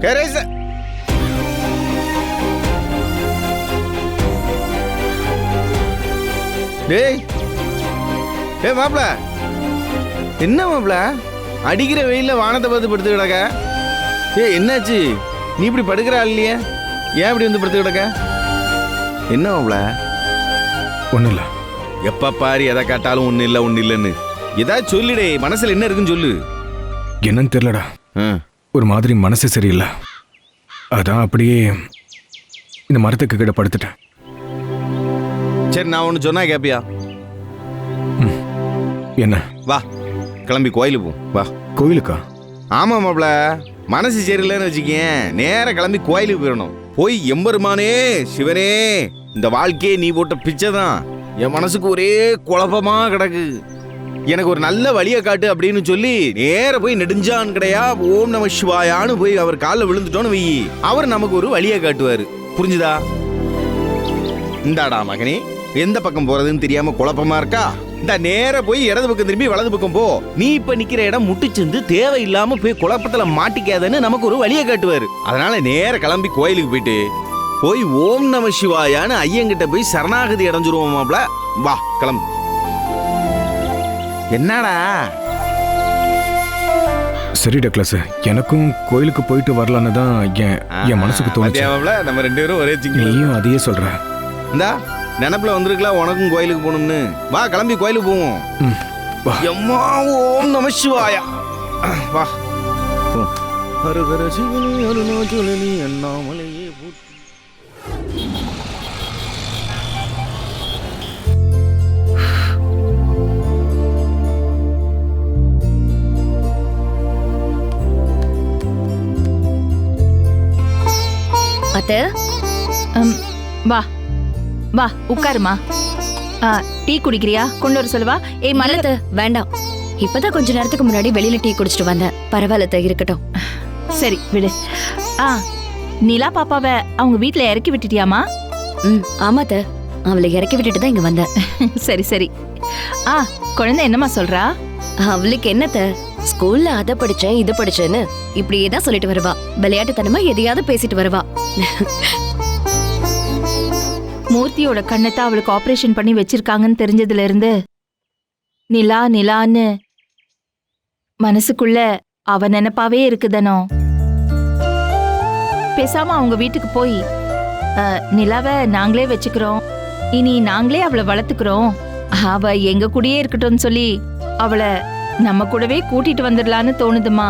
டேய் மாப்ள, என்ன மாப்ள அடிக்கிற வெயில வானத்தை பார்த்து படுத்து கிடக்க? என்னாச்சு? நீ இப்படி படுக்கிற ஆள் இல்லையா? ஏன் இப்படி வந்து படுத்து கிடக்க? என்ன மாப்ள? ஒன்றும் இல்லை. எப்ப பாரு எதை காட்டாலும் ஒண்ணு இல்லைன்னு ஏதாவது சொல்லிடே. மனசுல என்ன இருக்குன்னு சொல்லு. என்னன்னு தெரியலடா, ஒரு மாதிரி மனசு சரியில்லை. அதான் அப்படியே இந்த மரத்துக்கு கிட்ட படுத்துட்டேன். சரி, நான் ஒன்று சொன்னா கேப்பியா? என்ன? வா, கிளம்பி கோயிலுக்கு போ. வா. கோயிலுக்கா? ஆமா மாப்ள, மனசு சரியில்லைன்னு வச்சுக்கேன், நேரம் கிளம்பி கோயிலுக்கு போயிடணும். போய் எம்பெருமானே சிவனே, இந்த வாழ்க்கையே நீ போட்ட பிச்சை தான், என் மனசுக்கு ஒரே குழப்பமா கிடக்கு, எனக்கு ஒரு நல்ல வழியை காட்டு அப்படின்னு சொல்லி நேர போய் நெடுஞ்சான் கிடையா ஓம் நம சிவாயான்னு போய் அவர் காலில் விழுந்துட்டோன்னு வை, அவர் நமக்கு ஒரு வழியை காட்டுவாரு. புரிஞ்சுதா? இந்தாடா மகனே, எந்த பக்கம் போறதுன்னு தெரியாம குழப்பமா இருக்கா? இந்த நேர போய் இடது பக்கம் திரும்பி வலது பக்கம் போ. நீ இப்ப நிக்கிற இடம் முட்டுச்சிருந்து தேவையில்லாம போய் குழப்பத்துல மாட்டிக்காதன்னு நமக்கு ஒரு வழியை காட்டுவாரு. அதனால நேர கிளம்பி கோயிலுக்கு போயிட்டு போய் ஓம் நம சிவாயான்னு ஐயங்கிட்ட போய் சரணாகதி அடைஞ்சிருவோமாப்ல. வா கிளம்பு. என்னடா? சரி டக்ளஸ், எனக்கும் கோயிலுக்கு போயிட்டு வரலான்னு தான் என் மனசுக்கு தோணுச்சு. நம்ம 2 பேரும் ஒரே சிங்கிள். நீயும் அதையே சொல்ற. இந்தா நினப்புல வந்திருக்கலாம் உனக்கும் கோயிலுக்கு போகணும்னு. வா கிளம்பி கோயிலுக்கு போவோம். எம்மா ஓம் நம சிவாயா. வா. ஹரஹர சிவனே அருணாச்சலனே அண்ணாமலையே போற்றி. அத்தை, வா வா உட்காருமா. டீ குடிக்கிறியா? கொண்டு வர சொல்லுவா. ஏய் மலர், வேண்டாம். இப்பதான் கொஞ்ச நேரத்துக்கு முன்னாடி வெளியில டீ குடிச்சிட்டு வந்தேன். பரவாயில்ல, இருக்கட்டும். சரி விடு. நிலா பாப்பாவை அவங்க வீட்டுல இறக்கி விட்டுட்டியாமா? ஆமா அத்தை, அவளை இறக்கி விட்டுட்டு தான் இங்க வந்தேன். சரி சரி. குழந்தை என்னம்மா சொல்றா? அவளுக்கு என்னத்த, ஸ்கூல்ல அதை படிச்சேன் இது படிச்சேன்னு இப்படியே தான் சொல்லிட்டு வருவா. விளையாட்டுத்தனமா எதையாவது பேசிட்டு வருவா. மூர்த்தியோட கண்ணத்தை அவளுக்கு ஆபரேஷன் பண்ணி வச்சிருக்காங்கன்னு தெரிஞ்சதுல இருந்து நிலா நிலான்னு மனசுக்குள்ள அவ நினைப்பாவே இருக்குதனோ. பேசாம அவங்க வீட்டுக்கு போய் நிலாவை நாங்களே வச்சுக்கிறோம், இனி நாங்களே அவளை வளர்த்துக்கிறோம், அவ எங்க கூடயே இருக்கட்டும்னு சொல்லி அவளை நம்ம கூடவே கூட்டிட்டு வந்துடலான்னு தோணுதுமா.